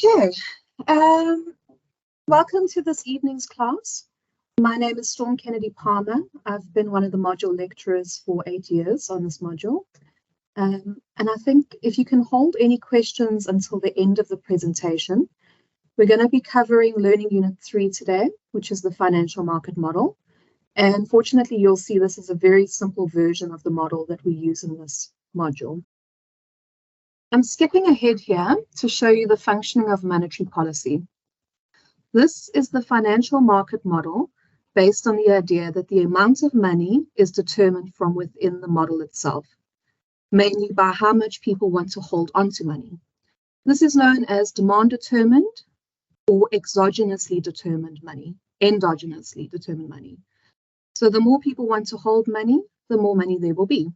Okay, welcome to this evening's class. My name is Storm Kennedy Palmer. I've been one of the module lecturers for 8 years on this module. And I think if you can hold any questions until the end of the presentation, we're going to be covering Learning Unit 3 today, which is the financial market model. And fortunately, you'll see this is a very simple version of the model that we use in this module. I'm skipping ahead here to show you the functioning of monetary policy. This is the financial market model based on the idea that the amount of money is determined from within the model itself, mainly by how much people want to hold onto money. This is known as demand determined or exogenously determined money, endogenously determined money. So the more people want to hold money, the more money there will be.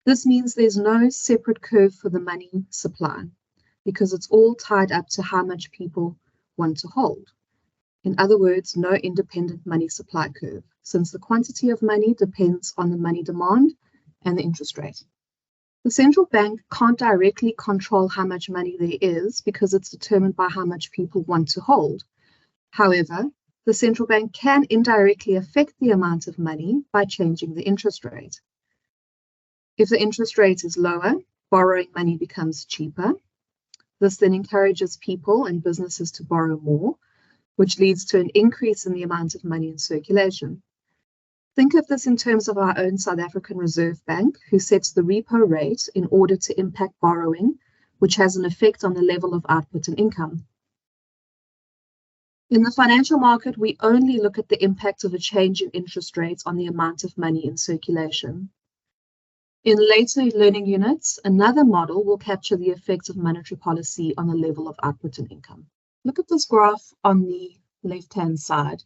This means there's no separate curve for the money supply because it's all tied up to how much people want to hold. In other words, no independent money supply curve, since the quantity of money depends on the money demand and the interest rate. The central bank can't directly control how much money there is because it's determined by how much people want to hold. However, the central bank can indirectly affect the amount of money by changing the interest rate. If the interest rate is lower, borrowing money becomes cheaper. This then encourages people and businesses to borrow more, which leads to an increase in the amount of money in circulation. Think of this in terms of our own South African Reserve Bank, who sets the repo rate in order to impact borrowing, which has an effect on the level of output and income. In the financial market, we only look at the impact of a change in interest rates on the amount of money in circulation. In later learning units, another model will capture the effects of monetary policy on the level of output and income. Look at this graph on the left-hand side.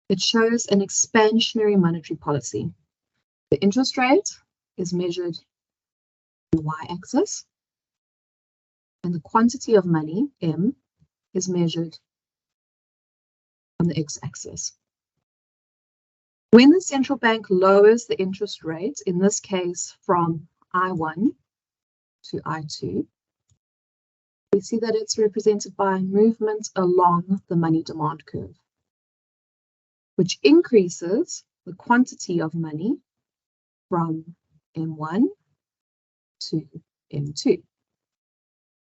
It shows an expansionary monetary policy. The interest rate is measured on the y-axis, and the quantity of money, M, is measured on the x-axis. When the central bank lowers the interest rate, in this case from I1 to I2, we see that it's represented by movement along the money demand curve, which increases the quantity of money from M1 to M2.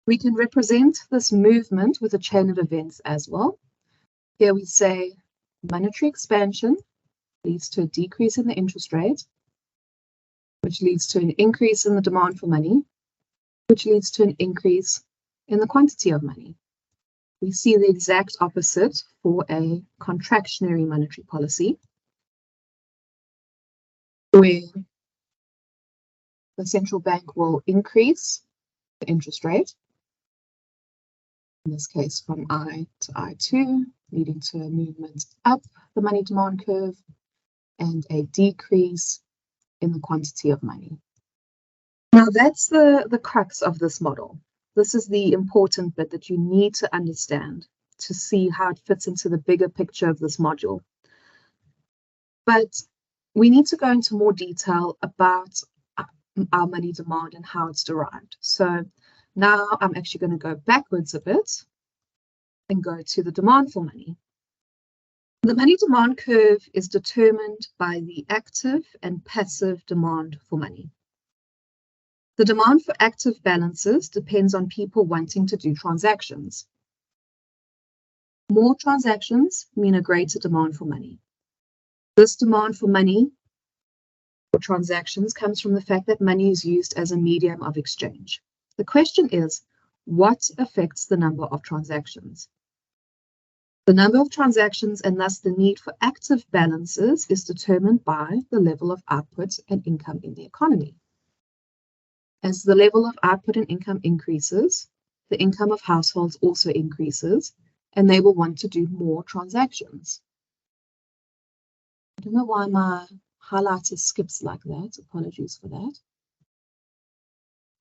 We can represent this movement with a chain of events as well. Here we say monetary expansion leads to a decrease in the interest rate, which leads to an increase in the demand for money, which leads to an increase in the quantity of money. We see the exact opposite for a contractionary monetary policy, where the central bank will increase the interest rate, in this case from I to I2, leading to a movement up the money demand curve, and a decrease in the quantity of money. Now that's the crux of this model. This is the important bit that you need to understand to see how it fits into the bigger picture of this module. But we need to go into more detail about our money demand and how it's derived. So now I'm actually going to go backwards a bit and go to the demand for money. The money demand curve is determined by the active and passive demand for money. The demand for active balances depends on people wanting to do transactions. More transactions mean a greater demand for money. This demand for money for transactions comes from the fact that money is used as a medium of exchange. The question is, what affects the number of transactions? The number of transactions and thus the need for active balances is determined by the level of output and income in the economy. As the level of output and income increases, the income of households also increases, and they will want to do more transactions. I don't know why my highlighter skips like that. Apologies for that.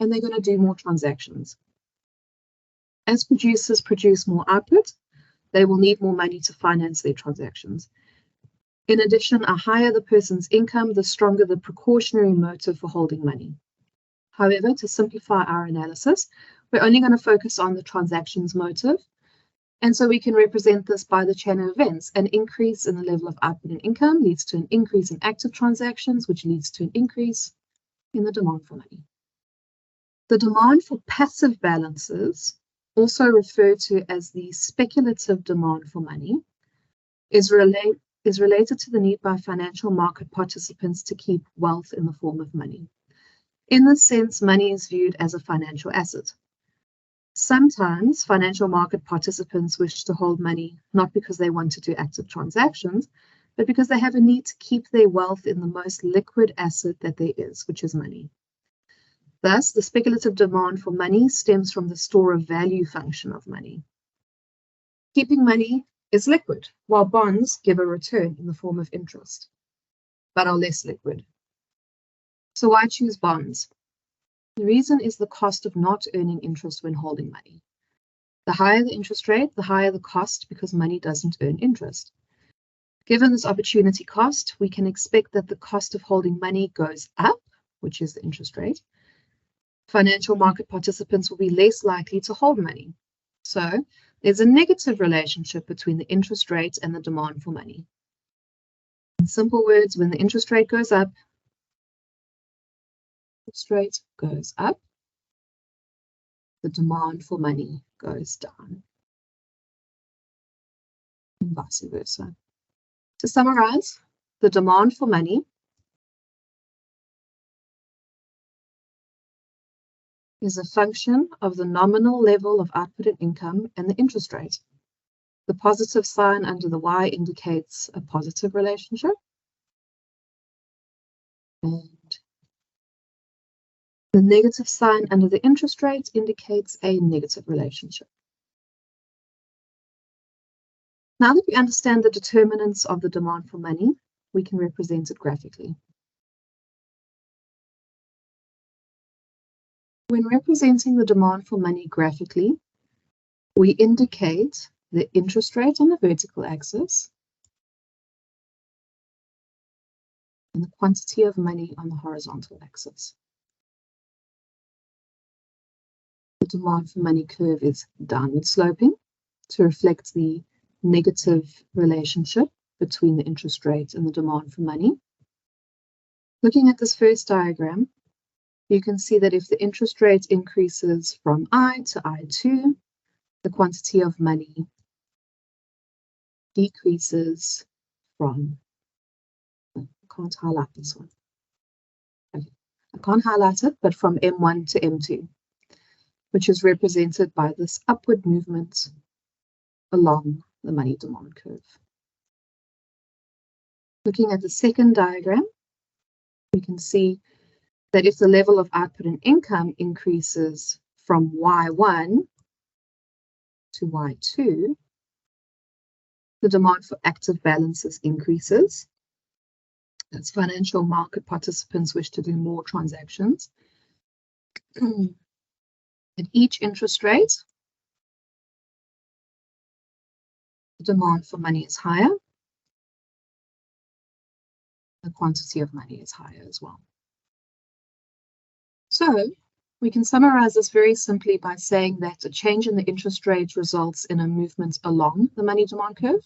And they're going to do more transactions. As producers produce more output, they will need more money to finance their transactions. In addition, the higher the person's income, the stronger the precautionary motive for holding money. However, to simplify our analysis, We're only going to focus on the transactions motive. And so we can represent this by the chain of events. An increase in the level of output and income leads to an increase in active transactions, which leads to an increase in the demand for money. The demand for passive balances, also referred to as the speculative demand for money, is related to the need by financial market participants to keep wealth in the form of money. In this sense, money is viewed as a financial asset. Sometimes financial market participants wish to hold money not because they want to do active transactions, but because they have a need to keep their wealth in the most liquid asset that there is, which is money. Thus, the speculative demand for money stems from the store of value function of money. Keeping money is liquid, while bonds give a return in the form of interest, but are less liquid. So why choose bonds? The reason is the cost of not earning interest when holding money. The higher the interest rate, the higher the cost because money doesn't earn interest. Given this opportunity cost, we can expect that the cost of holding money goes up, which is the interest rate. Financial market participants will be less likely to hold money. So there's a negative relationship between the interest rate and the demand for money. In simple words, when the interest rate goes up, the demand for money goes down, and vice versa. To summarize, the demand for money is a function of the nominal level of output and income and the interest rate. The positive sign under the Y indicates a positive relationship, and the negative sign under the interest rate indicates a negative relationship. Now that we understand the determinants of the demand for money, we can represent it graphically. When representing the demand for money graphically, we indicate the interest rate on the vertical axis and the quantity of money on the horizontal axis. The demand for money curve is downward sloping to reflect the negative relationship between the interest rate and the demand for money. Looking at this first diagram, you can see that if the interest rate increases from I to I2, the quantity of money decreases from, I can't highlight this one. Okay. I can't highlight it, but from M1 to M2, which is represented by this upward movement along the money demand curve. Looking at the second diagram, we can see that if the level of output and income increases from Y1 to Y2, the demand for active balances increases. As financial market participants wish to do more transactions. At each interest rate, the demand for money is higher. The quantity of money is higher as well. So we can summarize this very simply by saying that a change in the interest rate results in a movement along the money demand curve,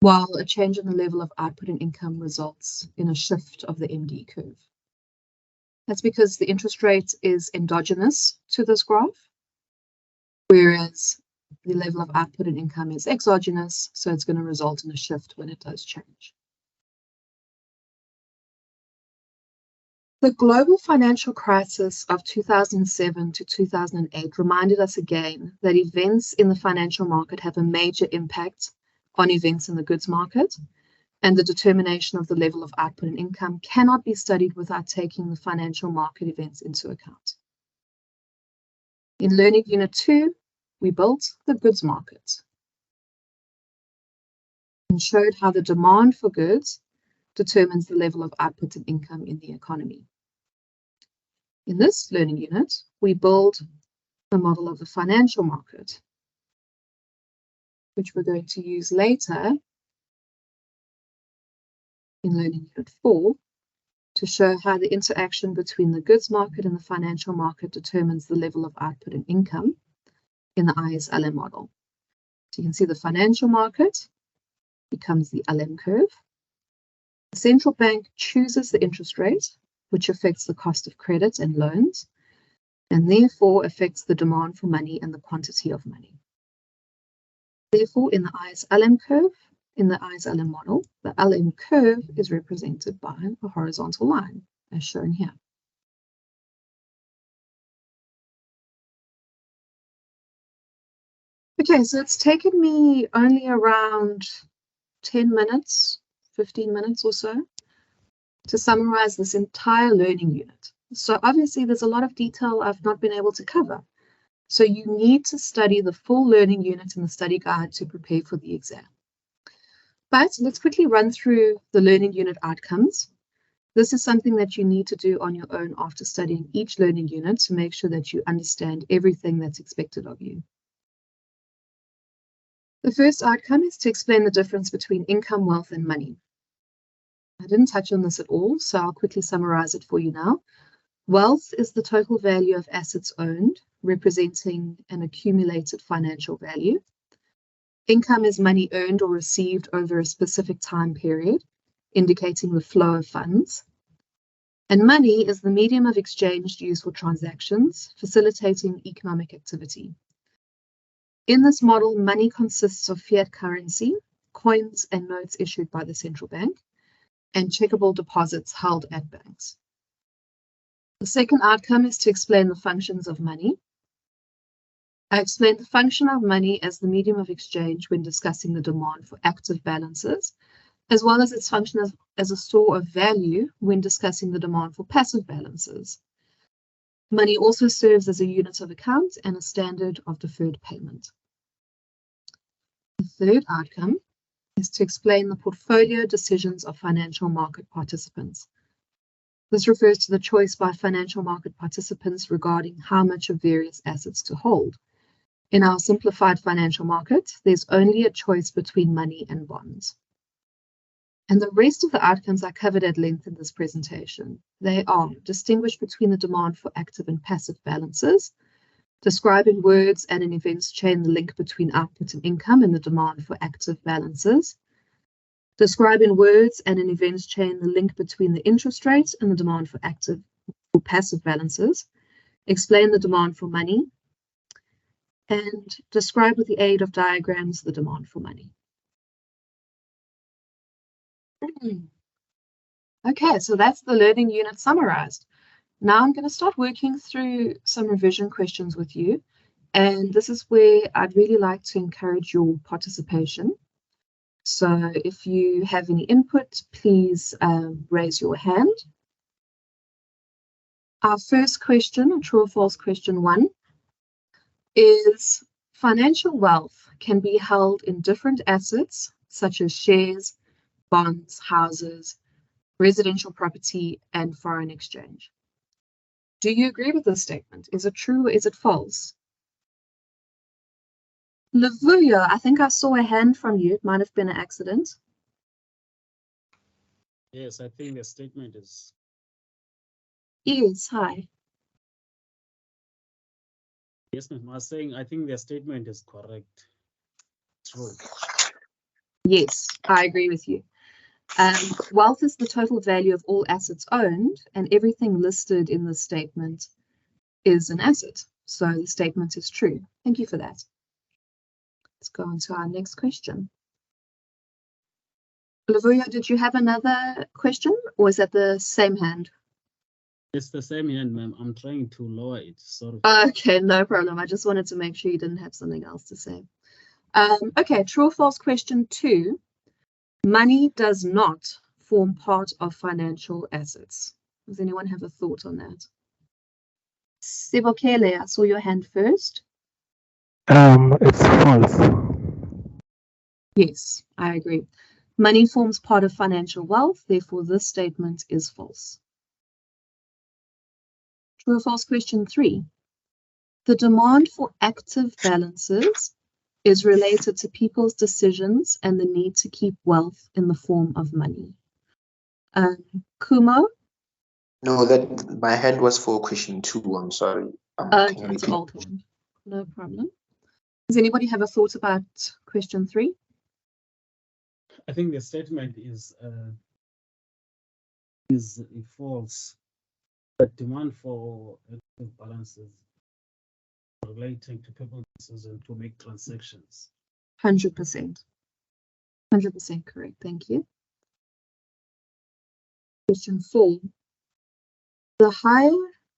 while a change in the level of output and income results in a shift of the MD curve. That's because the interest rate is endogenous to this graph, whereas the level of output and income is exogenous, so it's going to result in a shift when it does change. The global financial crisis of 2007 to 2008 reminded us again that events in the financial market have a major impact on events in the goods market, and the determination of the level of output and income cannot be studied without taking the financial market events into account. In Learning Unit 2, we built the goods market and showed how the demand for goods determines the level of output and income in the economy. In this learning unit, we build the model of the financial market, which we're going to use later in Learning Unit 4 to to show how the interaction between the goods market and the financial market determines the level of output and income in the IS-LM model. So you can see the financial market becomes the LM curve. The central bank chooses the interest rate, which affects the cost of credit and loans, and therefore affects the demand for money and the quantity of money. Therefore, in the IS-LM curve, in the IS-LM model, the LM curve is represented by a horizontal line, as shown here. Okay, so it's taken me only around 10 minutes, 15 minutes or so, to summarize this entire learning unit. So obviously there's a lot of detail I've not been able to cover. So you need to study the full learning unit in the study guide to prepare for the exam. But let's quickly run through the learning unit outcomes. This is something that you need to do on your own after studying each learning unit to make sure that you understand everything that's expected of you. The first outcome is to explain the difference between income, wealth, and money. I didn't touch on this at all, so I'll quickly summarize it for you now. Wealth is the total value of assets owned, representing an accumulated financial value. Income is money earned or received over a specific time period, indicating the flow of funds. And money is the medium of exchange used for transactions, facilitating economic activity. In this model, money consists of fiat currency, coins and notes issued by the central bank, and checkable deposits held at banks. The second outcome is to explain the functions of money. I explained the function of money as the medium of exchange when discussing the demand for active balances, as well as its function as a store of value when discussing the demand for passive balances. Money also serves as a unit of account and a standard of deferred payment. The third outcome is to explain the portfolio decisions of financial market participants. This refers to the choice by financial market participants regarding how much of various assets to hold. In our simplified financial market, there's only a choice between money and bonds. And the rest of the outcomes are covered at length in this presentation. They are distinguish between the demand for active and passive balances, describe in words and in events chain the link between output and income and the demand for active balances, describe in words and in events chain the link between the interest rate and the demand for active or passive balances, explain the demand for money, and describe with the aid of diagrams the demand for money. Okay, so that's the learning unit summarized. Now I'm going to start working through some revision questions with you, and this is where I'd really like to encourage your participation. So if you have any input, please raise your hand. Our first question, true or false question 1, is financial wealth can be held in different assets such as shares, bonds, houses, residential property, and foreign exchange. Do you agree with this statement? Is it true or is it false? Lavuya, I think I saw a hand from you. It might have been an accident. Yes, I think the statement is. Yes, hi. Yes, ma'am. I was saying I think the statement is correct. True. Yes, I agree with you. Wealth is the total value of all assets owned, and everything listed in the statement is an asset. So the statement is true. Thank you for that. Let's go on to our next question. Lavuya, did you have another question, or is that the same hand? It's the same hand, ma'am. I'm trying to lower it. Sorry. Okay, no problem. I just wanted to make sure you didn't have something else to say. Okay, true or false question 2. Money does not form part of financial assets. Does anyone have a thought on that? Sebokele, I saw your hand first. It's false. Yes, I agree. Money forms part of financial wealth, therefore this statement is false. True or false question 3. The demand for active balances is related to people's decisions and the need to keep wealth in the form of money. Kumo, No, that my hand was for question 2. I'm sorry. Okay, Can you it's an repeat? old one. No problem. Does anybody have a thought about question 3? I think the statement is false. But demand for active balances relating to people's decision to make transactions. 100%. 100% correct. Thank you. Question 4. The higher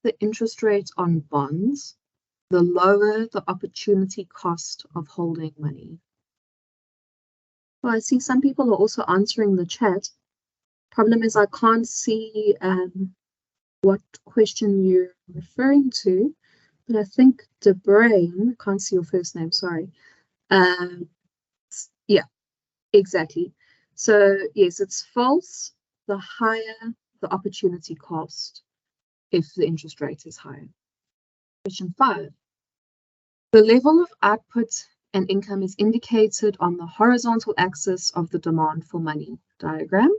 the interest rate on bonds, the lower the opportunity cost of holding money. Well, I see some people are also answering the chat. Problem is I can't see what question you're referring to, but I think DeBrain, can't see your first name, sorry. Yeah, exactly. So yes, it's false. The higher the opportunity cost if the interest rate is higher. Question 5. The level of output and income is indicated on the horizontal axis of the demand for money diagram.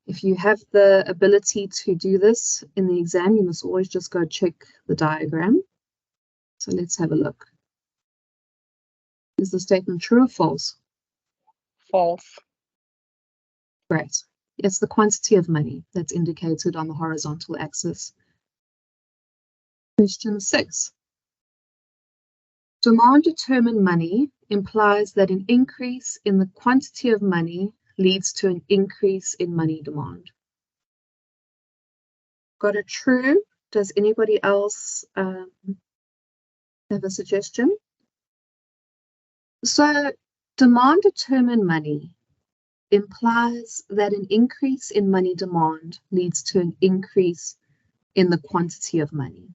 If you have the ability to do this in the exam, you must always just go check the diagram. So let's have a look. Is the statement true or false? False. Great. It's the quantity of money that's indicated on the horizontal axis. Question 6. Demand-determined money implies that an increase in the quantity of money leads to an increase in money demand. Got it true? Does anybody else have a suggestion? So, demand-determined money implies that an increase in money demand leads to an increase in the quantity of money.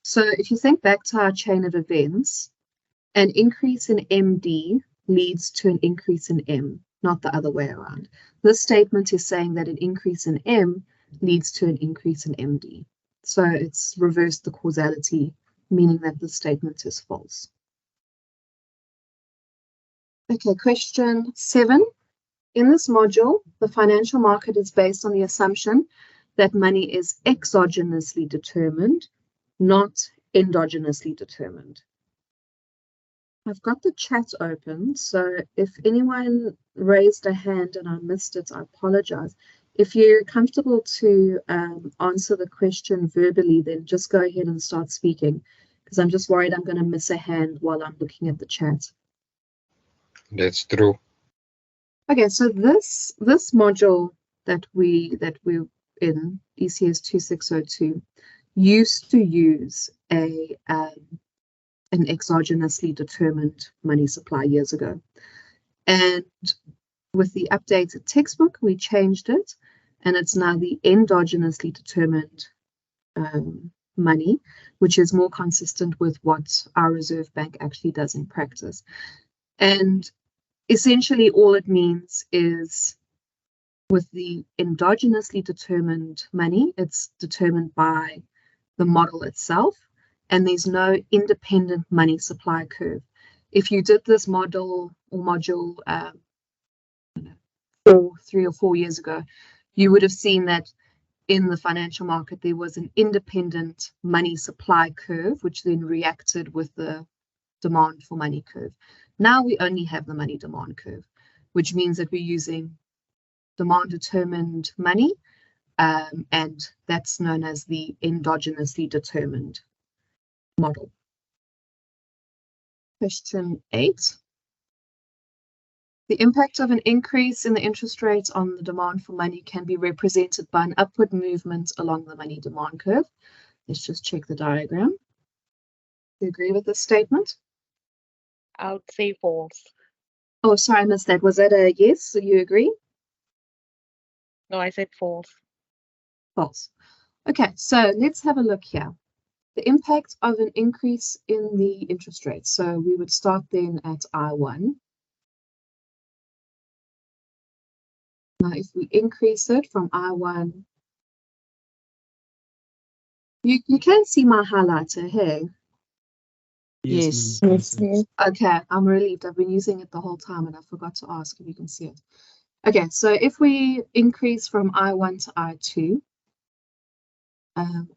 So if you think back to our chain of events, an increase in MD leads to an increase in M, not the other way around. This statement is saying that an increase in M leads to an increase in MD. So it's reversed the causality, meaning that the statement is false. Okay, question 7. In this module, the financial market is based on the assumption that money is exogenously determined, not endogenously determined. I've got the chat open, so if anyone raised a hand and I missed it, I apologize. If you're comfortable to answer the question verbally, then just go ahead and start speaking, because I'm just worried I'm going to miss a hand while I'm looking at the chat. That's true. Okay, so this module that we're in, ECS 2602, used to use an exogenously determined money supply years ago. And with the updated textbook, we changed it, and it's now the endogenously determined money, which is more consistent with what our Reserve Bank actually does in practice. And essentially all it means is with the endogenously determined money, it's determined by the model itself, and there's no independent money supply curve. If you did this model or module 3 or 4 years ago, you would have seen that in the financial market there was an independent money supply curve, which then reacted with the demand for money curve. Now we only have the money demand curve, which means that we're using demand determined money, and that's known as the endogenously determined model. Question 8. The impact of an increase in the interest rate on the demand for money can be represented by an upward movement along the money demand curve. Let's just check the diagram. Do you agree with this statement? I would say false. Oh, sorry, I missed that. Was that a yes? So you agree? No, I said false. False. Okay, so let's have a look here. The impact of an increase in the interest rate. So we would start then at I1. Now, if we increase it from I1, you can see my highlighter here. Yes. Okay, I'm relieved. I've been using it the whole time and I forgot to ask if you can see it. Okay, so if we increase from I1 to I2,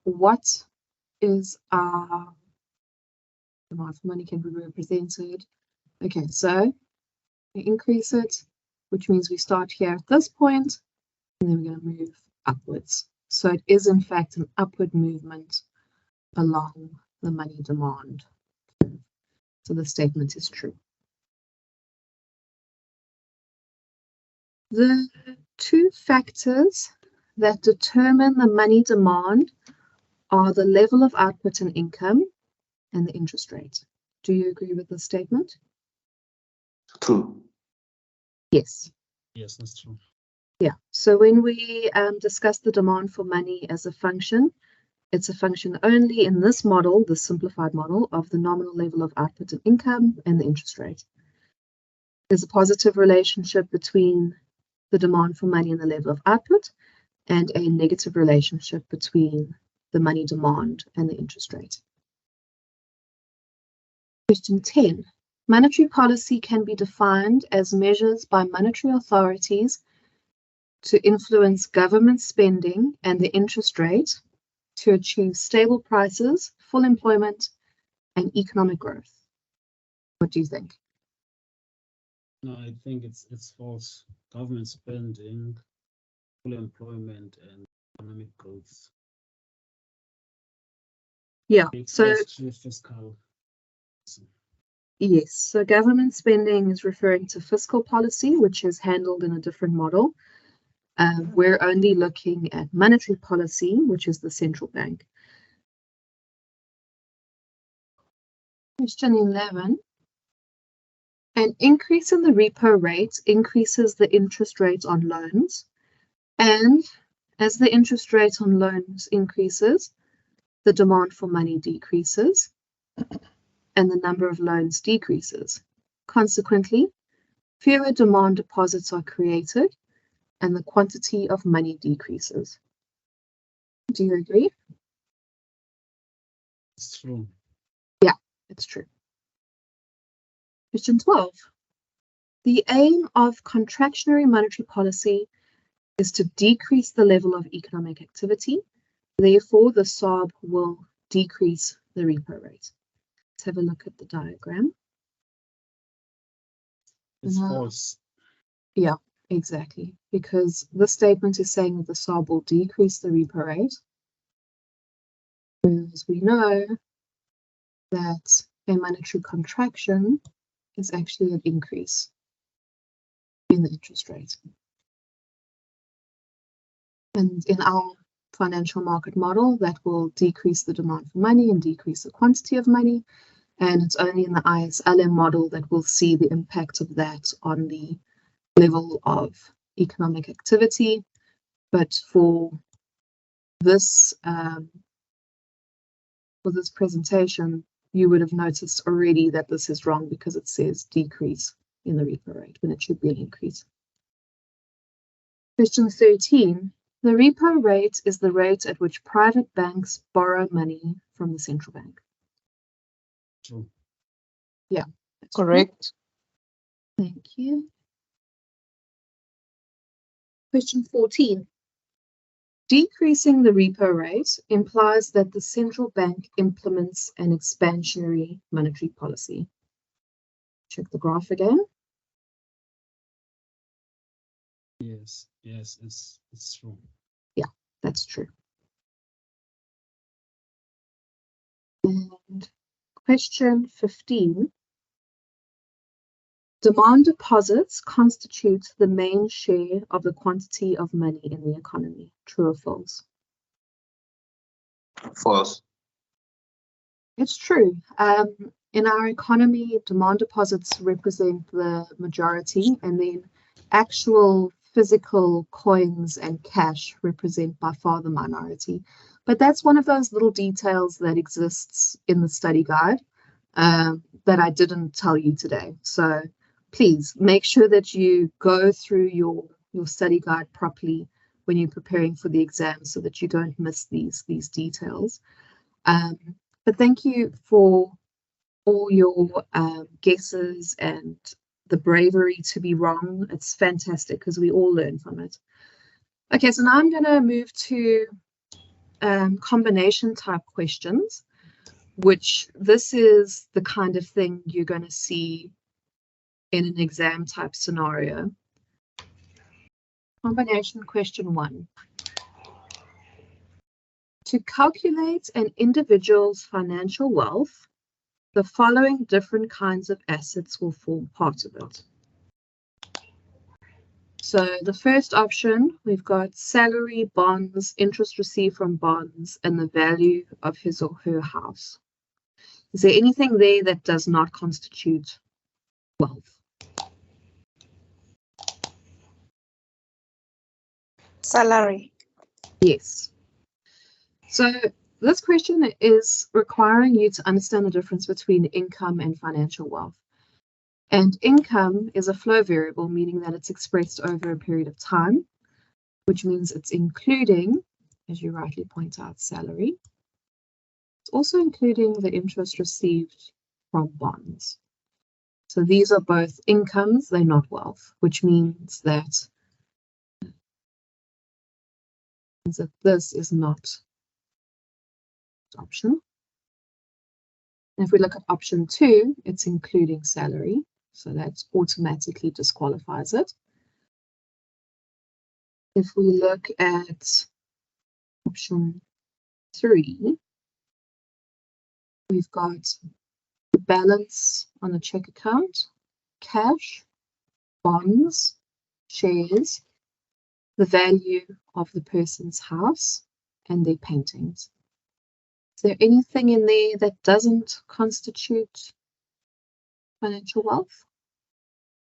What is our demand for money can be represented? Okay, so we increase it, which means we start here at this point, and then we're going to move upwards. So it is in fact an upward movement along the money demand curve. So the statement is true. The two factors that determine the money demand are the level of output and income and the interest rate. Do you agree with this statement? True. Yes. Yes, that's true. Yeah. So when we discuss the demand for money as a function, it's a function only in this model, the simplified model, of the nominal level of output and income and the interest rate. There's a positive relationship between the demand for money and the level of output, and a negative relationship between the money demand and the interest rate. Question 10. Monetary policy can be defined as measures by monetary authorities to influence government spending and the interest rate to achieve stable prices, full employment, and economic growth. What do you think? No, I think it's false. Government spending, full employment, and economic growth. Yeah, so Fiscal. yes, so government spending is referring to fiscal policy, which is handled in a different model. We're only looking at monetary policy, which is the central bank. Question 11. An increase in the repo rate increases the interest rate on loans, and as the interest rate on loans increases, the demand for money decreases and the number of loans decreases. Consequently, fewer demand deposits are created and the quantity of money decreases. Do you agree? It's true. Yeah, it's true. Question 12. The aim of contractionary monetary policy is to decrease the level of economic activity. Therefore, the SARB will decrease the repo rate. Let's have a look at the diagram. It's false. Yeah, exactly. Because this statement is saying that the SARB will decrease the repo rate. Whereas we know that a monetary contraction is actually an increase in the interest rate. And in our financial market model, that will decrease the demand for money and decrease the quantity of money. And it's only in the ISLM model that we'll see the impact of that on the level of economic activity. But for this presentation, you would have noticed already that this is wrong because it says decrease in the repo rate when it should be an increase. Question 13. The repo rate is the rate at which private banks borrow money from the central bank. True. Yeah. Correct. Thank you. Question 14. Decreasing the repo rate implies that the central bank implements an expansionary monetary policy. Check the graph again. Yes, it's true. Yeah, that's true. And question 15. Demand deposits constitute the main share of the quantity of money in the economy. True or false? False. It's true. In our economy, demand deposits represent the majority, and then actual physical coins and cash represent by far the minority. But that's one of those little details that exists in the study guide that I didn't tell you today. So please make sure that you go through your study guide properly when you're preparing for the exam so that you don't miss these details. But thank you for all your guesses and the bravery to be wrong. It's fantastic because we all learn from it. Okay, so now I'm going to move to combination type questions, which this is the kind of thing you're going to see in an exam type scenario. Combination question 1. To calculate an individual's financial wealth, the following different kinds of assets will form part of it. So the first option, we've got salary, bonds, interest received from bonds, and the value of his or her house. Is there anything there that does not constitute wealth? Salary. Yes. So this question is requiring you to understand the difference between income and financial wealth. And income is a flow variable, meaning that it's expressed over a period of time, which means it's including, as you rightly point out, salary. It's also including the interest received from bonds. So these are both incomes, they're not wealth, which means that this is not option. And if we look at option 2, it's including salary. So that automatically disqualifies it. If we look at option 3, we've got the balance on the check account, cash, bonds, shares, the value of the person's house, and their paintings. Is there anything in there that doesn't constitute financial wealth?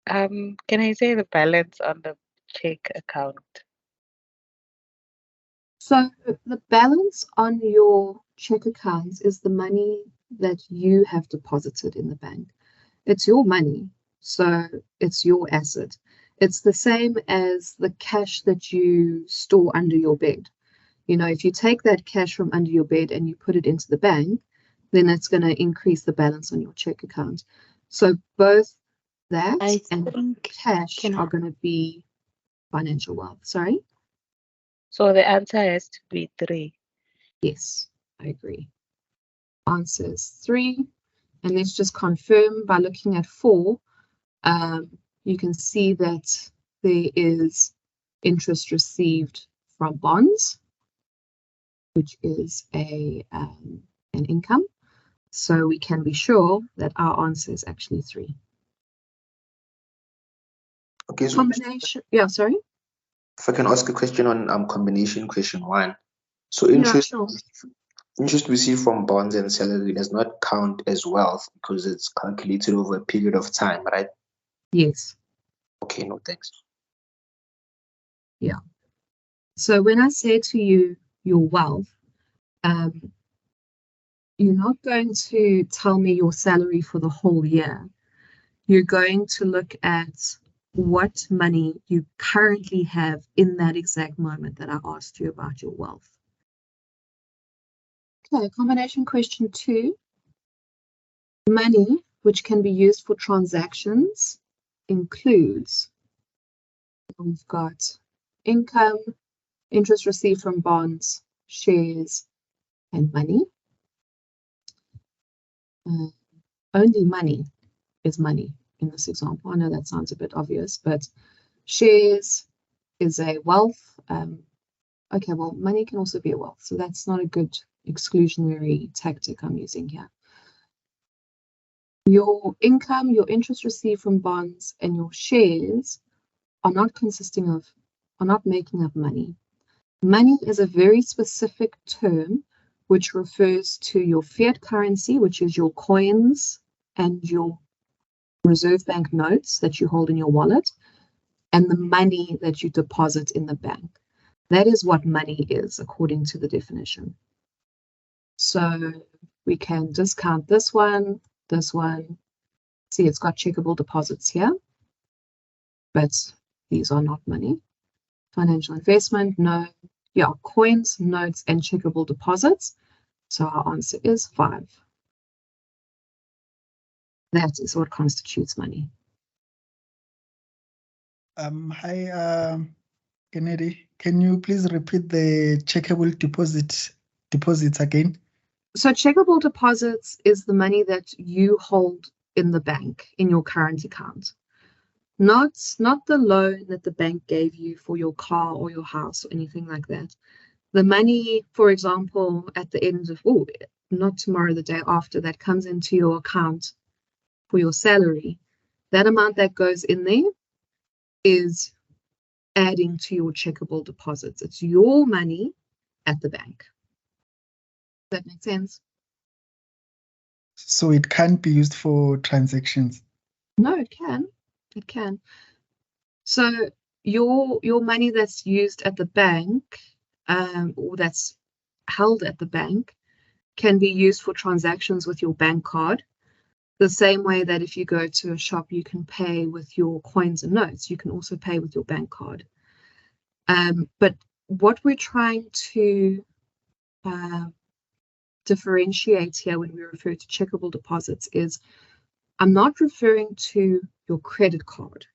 Can I say the balance on the check account? So the balance on your check accounts is the money that you have deposited in the bank. It's your money, so it's your asset. It's the same as the cash that you store under your bed. You know, if you take that cash from under your bed and you put it into the bank, then it's going to increase the balance on your check account. So both that and cash are going to be financial wealth. Sorry? So the answer has to be 3. Yes, I agree. Answer is 3. And let's just confirm by looking at 4. You can see that there is interest received from bonds, which is an income. So we can be sure that our answer is actually 3. Okay, so Combination, yeah, sorry. if I can ask a question on combination question 1. So Yeah, interest sure. interest received from bonds and salary does not count as wealth because it's calculated over a period of time, right? Yes. Okay, no thanks. Yeah. So when I say to you, your wealth, you're not going to tell me your salary for the whole year. You're going to look at what money you currently have in that exact moment that I asked you about your wealth. Okay, combination question 2. Money, which can be used for transactions, includes, we've got income, interest received from bonds, shares, and money. Only money is money in this example. I know that sounds a bit obvious, but shares is a wealth. Okay, well, money can also be a wealth, so that's not a good exclusionary tactic I'm using here. Your income, your interest received from bonds, and your shares are not making up money. Money is a very specific term which refers to your fiat currency, which is your coins and your reserve bank notes that you hold in your wallet, and the money that you deposit in the bank. That is what money is, according to the definition. So we can discount this one. See, it's got checkable deposits here, but these are not money. Financial investment, no. Yeah, coins, notes, and checkable deposits. So our answer is 5. That is what constitutes money. Hi, Kennedy. Can you please repeat the checkable deposits again? So checkable deposits is the money that you hold in the bank in your current account. Not the loan that the bank gave you for your car or your house or anything like that. The money, for example, at the end of, not tomorrow, the day after, that comes into your account for your salary, that amount that goes in there is adding to your checkable deposits. It's your money at the bank. Does that make sense? So it can't be used for transactions. No, it can. It can. So your money that's used at the bank, or that's held at the bank, can be used for transactions with your bank card. The same way that if you go to a shop, you can pay with your coins and notes. You can also pay with your bank card. But what we're trying to differentiate here when we refer to checkable deposits is I'm not referring to your credit card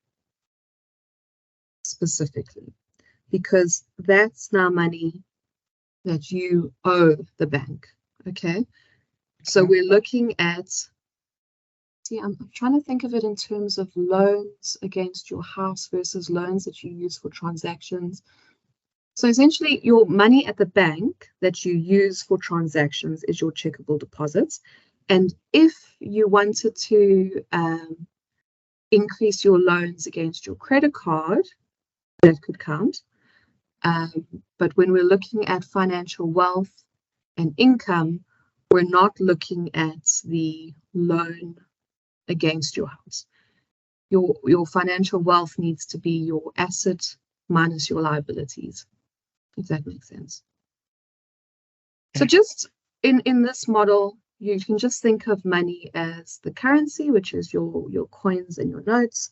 specifically, because that's now money that you owe the bank. Okay. So we're looking at, I'm trying to think of it in terms of loans against your house versus loans that you use for transactions. So essentially your money at the bank that you use for transactions is your checkable deposits. And if you wanted to increase your loans against your credit card, that could count. But when we're looking at financial wealth and income, we're not looking at the loan against your house. Your financial wealth needs to be your asset minus your liabilities, if that makes sense. So just in this model, you can just think of money as the currency, which is your coins and your notes,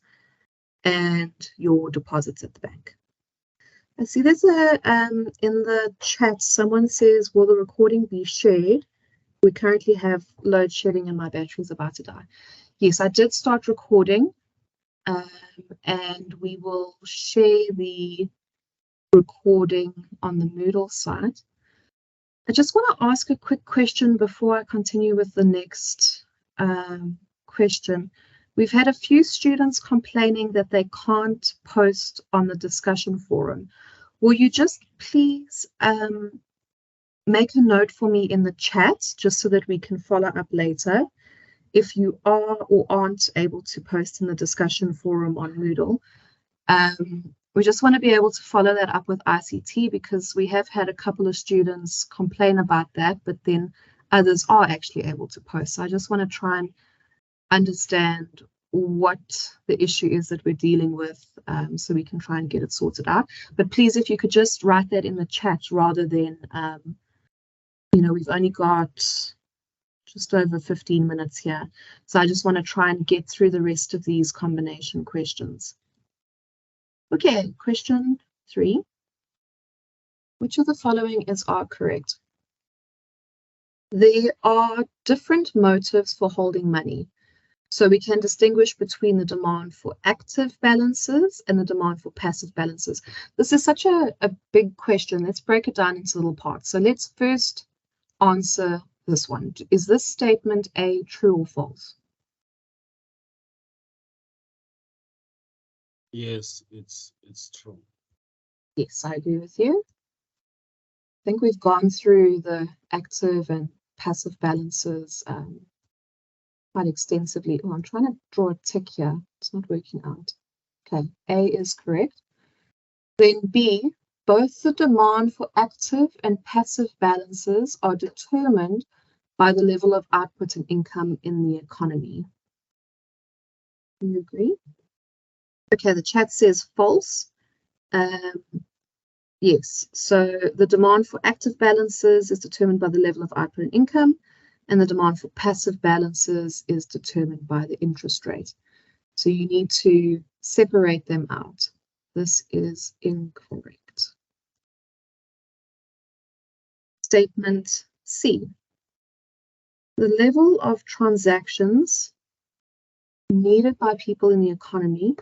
and your deposits at the bank. I see there's a in the chat, someone says, will the recording be shared? We currently have load shedding and my battery's about to die. Yes, I did start recording, and we will share the recording on the Moodle site. I just want to ask a quick question before I continue with the next question. We've had a few students complaining that they can't post on the discussion forum. Will you just please make a note for me in the chat, just so that we can follow up later, if you are or aren't able to post in the discussion forum on Moodle. We just want to be able to follow that up with ICT, because we have had a couple of students complain about that, but then others are actually able to post. So I just want to try and understand what the issue is that we're dealing with, so we can try and get it sorted out. But please, if you could just write that in the chat rather than, we've only got just over 15 minutes here. So I just want to try and get through the rest of these combination questions. Okay, question 3. Which of the following are correct? There are different motives for holding money. So we can distinguish between the demand for active balances and the demand for passive balances. This is such a big question. Let's break it down into little parts. So let's first answer this one. Is this statement A true or false? Yes, it's true. Yes, I agree with you. I think we've gone through the active and passive balances quite extensively. Oh, I'm trying to draw a tick here. It's not working out. Okay, A is correct. Then B, both the demand for active and passive balances are determined by the level of output and income in the economy. Do you agree? Okay, the chat says false. Yes, so the demand for active balances is determined by the level of output and income, and the demand for passive balances is determined by the interest rate. So you need to separate them out. This is incorrect. Statement C. The level of transactions needed by people in the economy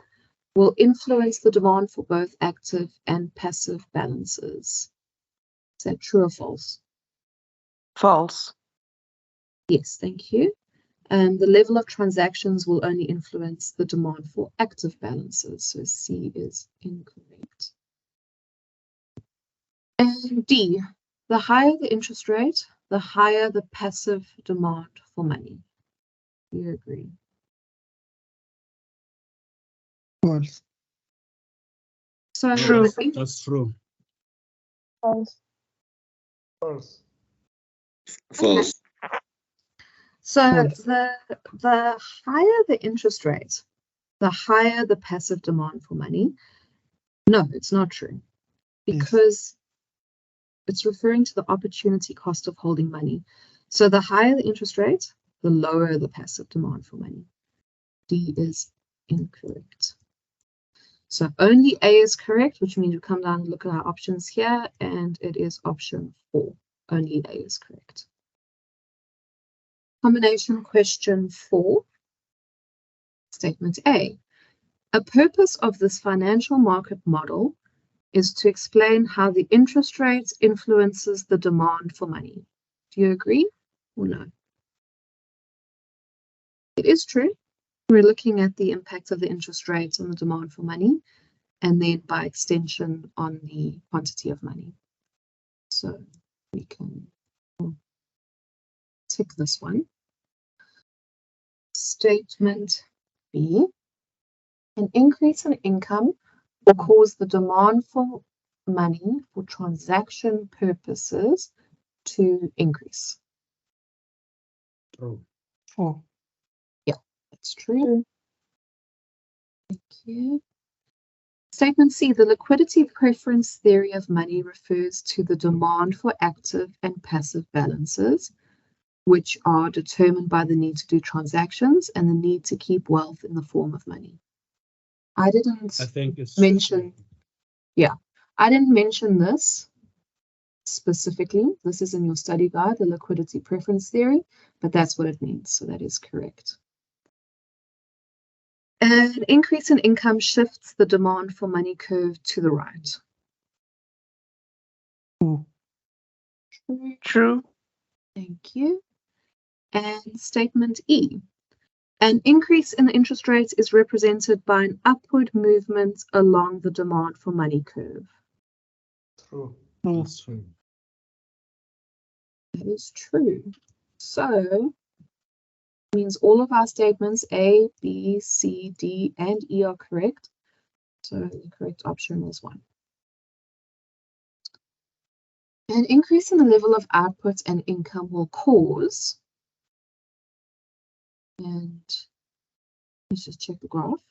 will influence the demand for both active and passive balances. Is that true or false? False. Yes, thank you. The level of transactions will only influence the demand for active balances. So C is incorrect. And D, the higher the interest rate, the higher the passive demand for money. Do you agree? False. So No, that's true. False. False. False. So False. the higher the interest rate, the higher the passive demand for money. No, it's not true. Because it's referring to the opportunity cost of holding money. So the higher the interest rate, the lower the passive demand for money. D is incorrect. So only A is correct, which means we come down and look at our options here, and it is option 4. Only A is correct. Combination question 4. Statement A. A purpose of this financial market model is to explain how the interest rate influences the demand for money. Do you agree or no? It is true. We're looking at the impact of the interest rate on the demand for money, and then by extension on the quantity of money. So we can tick this one. Statement B. An increase in income will cause the demand for money for transaction purposes to increase. True. Four. That's true. Thank you. Statement C, the liquidity preference theory of money refers to the demand for active and passive balances, which are determined by the need to do transactions and the need to keep wealth in the form of money. I didn't think it's mention, I didn't mention this specifically. This is in your study guide, the liquidity preference theory, but that's what it means, so that is correct. An increase in income shifts the demand for money curve to the right. True. Thank you. And statement E. An increase in the interest rate is represented by an upward movement along the demand for money curve. True. That's true. That is true. So means all of our statements A, B, C, D, and E are correct. So the correct option is 1. An increase in the level of output and income will cause, and let's just check the graph.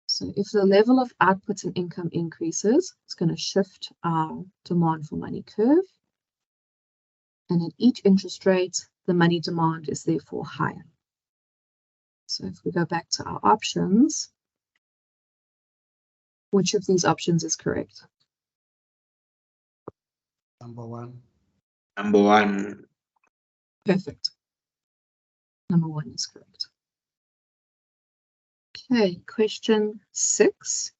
So if the level of output and income increases, it's going to shift our demand for money curve. And at each interest rate, the money demand is therefore higher. So if we go back to our options, which of these options is correct? Number 1. Number 1. Perfect. Number 1 is correct. Okay, question 6.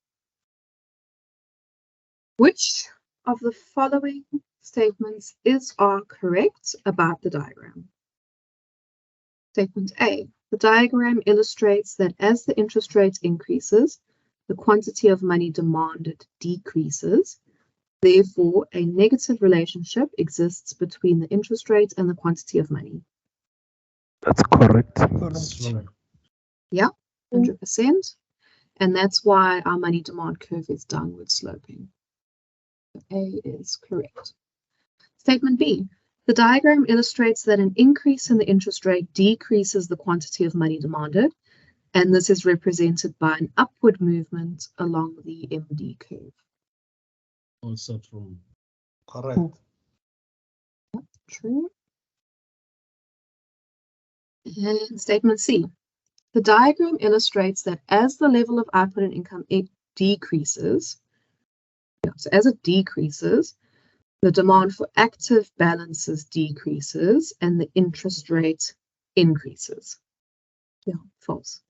Which of the following statements are correct about the diagram? Statement A. The diagram illustrates that as the interest rate increases, the quantity of money demanded decreases. Therefore, a negative relationship exists between the interest rate and the quantity of money. That's correct. Correct. Yeah, 100%. And that's why our money demand curve is downward sloping. So A is correct. Statement B. The diagram illustrates that an increase in the interest rate decreases the quantity of money demanded, and this is represented by an upward movement along the MD curve. Also true. Correct. True. And statement C. The diagram illustrates that as the level of output and income decreases, so as it decreases, the demand for active balances decreases and the interest rate increases. Yeah, false.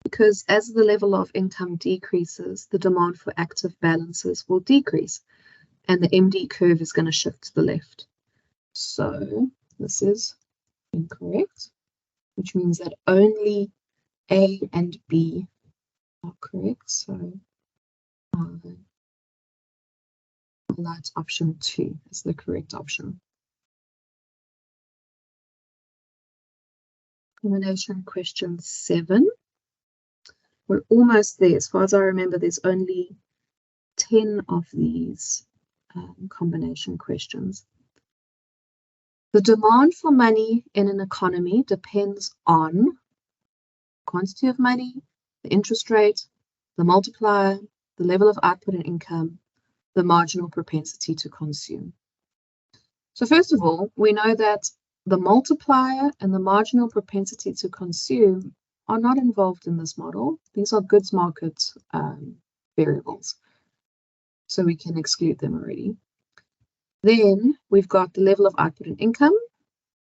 because as the level of income decreases, the demand for active balances will decrease, and the MD curve is going to shift to the left. So this is incorrect, which means that only A and B are correct. So that's option 2 is the correct option. Combination question 7. We're almost there. As far as I remember, there's only 10 of these combination questions. The demand for money in an economy depends on quantity of money, the interest rate, the multiplier, the level of output and income, the marginal propensity to consume. So first of all, we know that the multiplier and the marginal propensity to consume are not involved in this model. These are goods market variables, so we can exclude them already. Then we've got the level of output and income,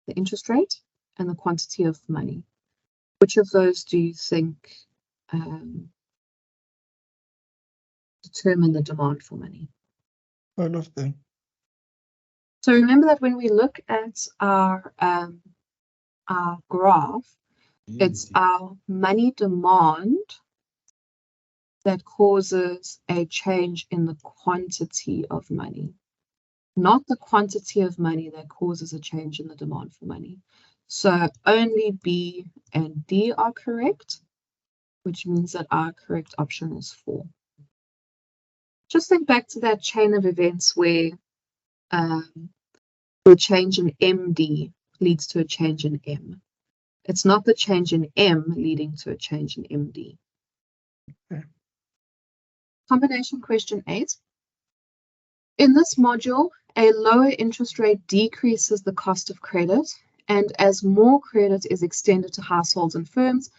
the interest rate, and the quantity of money. Which of those do you think determine the demand for money? All of them. So remember that when we look at our graph, it's our money demand that causes a change in the quantity of money, not the quantity of money that causes a change in the demand for money. So only B and D are correct, which means that our correct option is 4. Just think back to that chain of events where the change in MD leads to a change in M. It's not the change in M leading to a change in MD. Okay. Combination question 8. In this module, a lower interest rate decreases the cost of credit, and as more credit is extended to households and firms,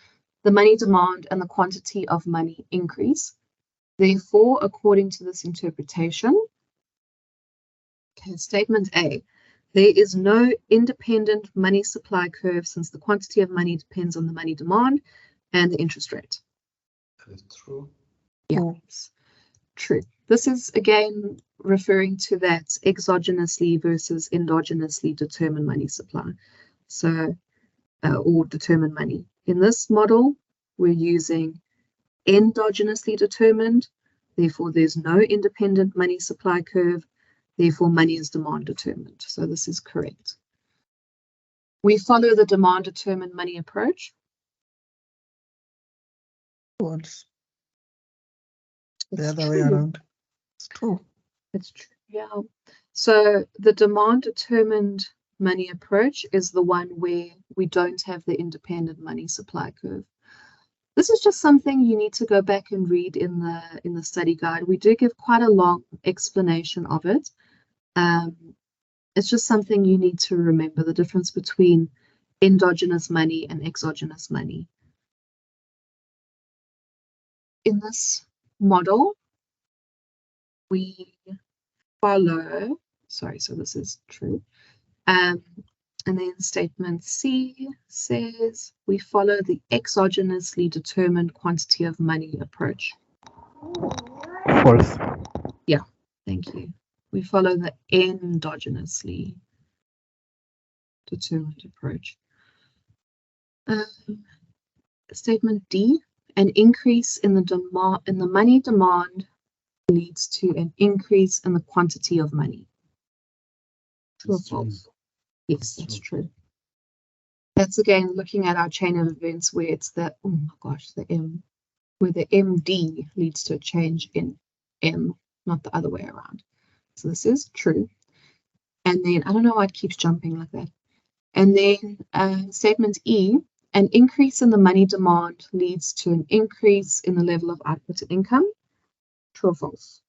the money demand and the quantity of money increase. Therefore, according to this interpretation, okay, statement A, there is no independent money supply curve since the quantity of money depends on the money demand and the interest rate. That is true. Yes, true. This is again referring to that exogenously versus endogenously determined money supply. So, or determined money. In this model, we're using endogenously determined. Therefore, there's no independent money supply curve. Therefore, money is demand determined. So this is correct. We follow the demand determined money approach. False. The other way around. It's true. It's true, yeah. So the demand determined money approach is the one where we don't have the independent money supply curve. This is just something you need to go back and read in the study guide. We do give quite a long explanation of it. It's just something you need to remember, the difference between endogenous money and exogenous money. In this model, we follow, sorry, so this is true. And then statement C says we follow the exogenously determined quantity of money approach. False. Yeah, thank you. We follow the endogenously determined approach. Statement D, an increase in the money demand leads to an increase in the quantity of money. True or false? Yes, that's true. That's again looking at our chain of events where it's the, oh my gosh, the M, where the MD leads to a change in M, not the other way around. So this is true. And then, I don't know why it keeps jumping like that. And then statement E, an increase in the money demand leads to an increase in the level of output and income. True or false?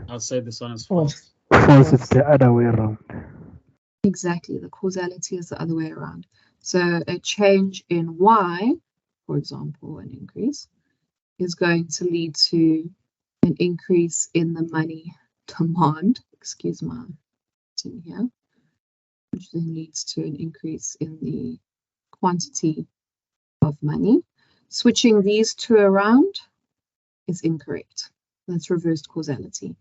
I'll say this one is False. false. False, it's the other way around. Exactly, the causality is the other way around. So a change in Y, for example, an increase, is going to lead to an increase in the money demand, excuse my thing here, which then leads to an increase in the quantity of money. switching these two around is incorrect. That's reversed causality.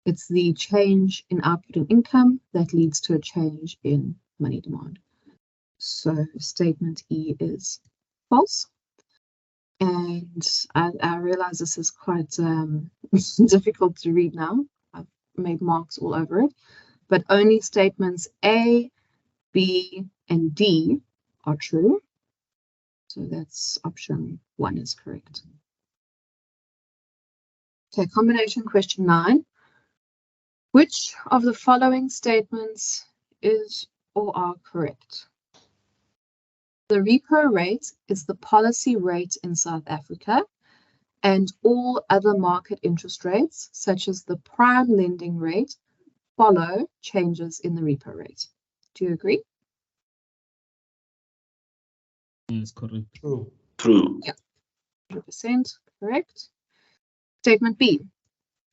It's the change in output and income that leads to a change in money demand. So statement E is false. And I realize this is quite difficult to read now. I've made marks all over it. But only statements A, B, and D are true. So that's option 1 is correct. Okay, combination question 9. Which of the following statements is or are correct? The repo rate is the policy rate in South Africa, and all other market interest rates, such as the prime lending rate, follow changes in the repo rate. Do you agree? Yes, correct. True. True. 100% correct. Statement B.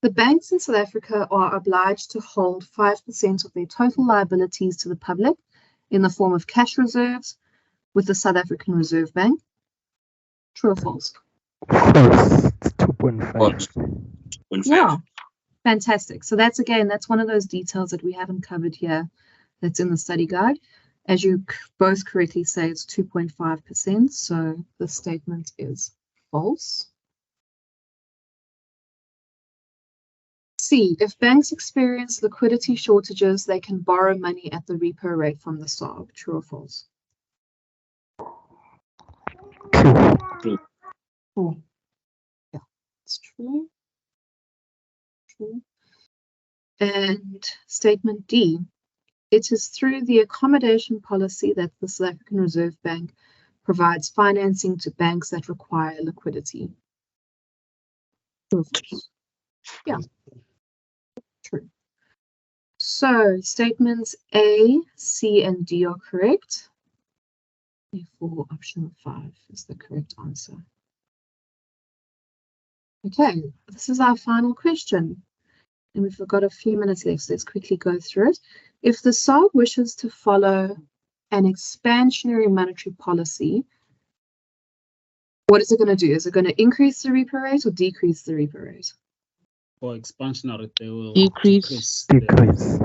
The banks in South Africa are obliged to hold 5% of their total liabilities to the public in the form of cash reserves with the South African Reserve Bank. True or false? False. It's 2.5. False. 2.5. Yeah, fantastic. So that's one of those details that we haven't covered here that's in the study guide. As you both correctly say, it's 2.5%. So the statement is false. C, if banks experience liquidity shortages, they can borrow money at the repo rate from the SARB. True or false? True. True. Yeah, it's true. True. And statement D, it is through the accommodation policy that the South African Reserve Bank provides financing to banks that require liquidity. True or false? Yeah. True. So statements A, C, and D are correct. Therefore, option 5 is the correct answer. Okay, this is our final question. And we've got a few minutes left, so let's quickly go through it. If the SARB wishes to follow an expansionary monetary policy, what is it going to do? Is it going to increase the repo rate or decrease the repo rate? For expansionary, they will Decrease. Decrease.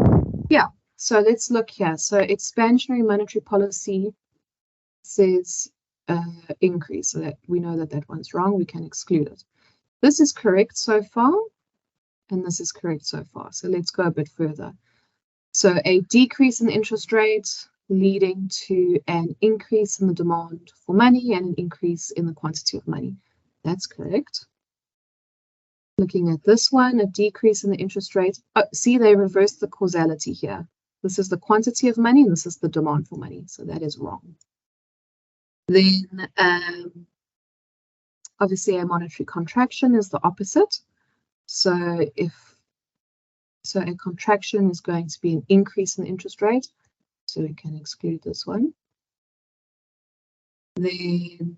Yeah, so let's look here. So expansionary monetary policy says increase, so that we know that that one's wrong. We can exclude it. This is correct so far, and this is correct so far. So let's go a bit further. So a decrease in the interest rate leading to an increase in the demand for money and an increase in the quantity of money. That's correct. Looking at this one, a decrease in the interest rate. Oh, see, they reversed the causality here. This is the quantity of money, and this is the demand for money. So that is wrong. Then, obviously, a monetary contraction is the opposite. So a contraction is going to be an increase in the interest rate. So we can exclude this one. Then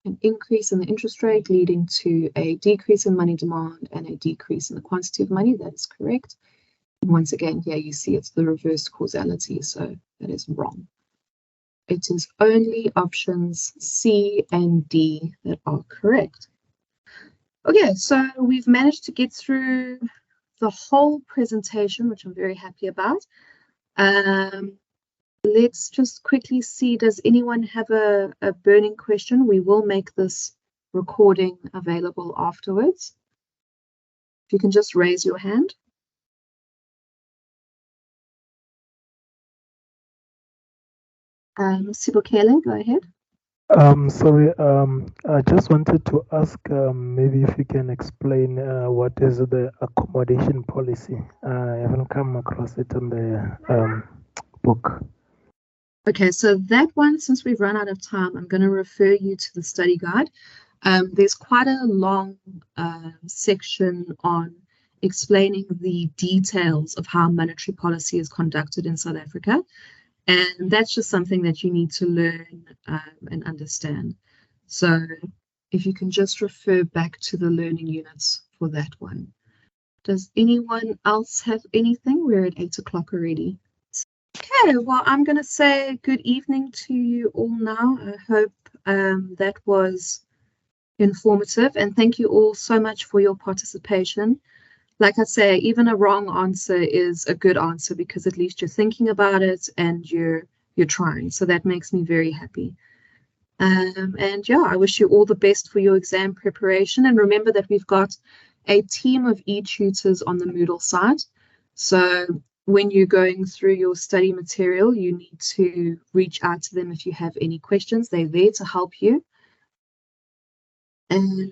an increase in the interest rate leading to a decrease in money demand and a decrease in the quantity of money. That is correct. And once again, here you see it's the reversed causality. So that is wrong. It is only options C and D that are correct. Okay, so we've managed to get through the whole presentation, which I'm very happy about. Let's just quickly see, does anyone have a burning question? We will make this recording available afterwards. If you can just raise your hand. Sibukele, go ahead. Sorry, I just wanted to ask maybe if you can explain what is the accommodation policy. I haven't come across it in the book. Okay, so that one, since we've run out of time, I'm going to refer you to the study guide. There's quite a long section on explaining the details of how monetary policy is conducted in South Africa. And that's just something that you need to learn and understand. So if you can just refer back to the learning units for that one. Does anyone else have anything? We're at 8 o'clock already. Okay, well, I'm going to say good evening to you all now. I hope that was informative, and thank you all so much for your participation. Like I say, even a wrong answer is a good answer because at least you're thinking about it and you're trying. So that makes me very happy. And yeah, I wish you all the best for your exam preparation. And remember that we've got a team of e-tutors on the Moodle site. So when you're going through your study material, you need to reach out to them if you have any questions. They're there to help you. And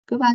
goodbye.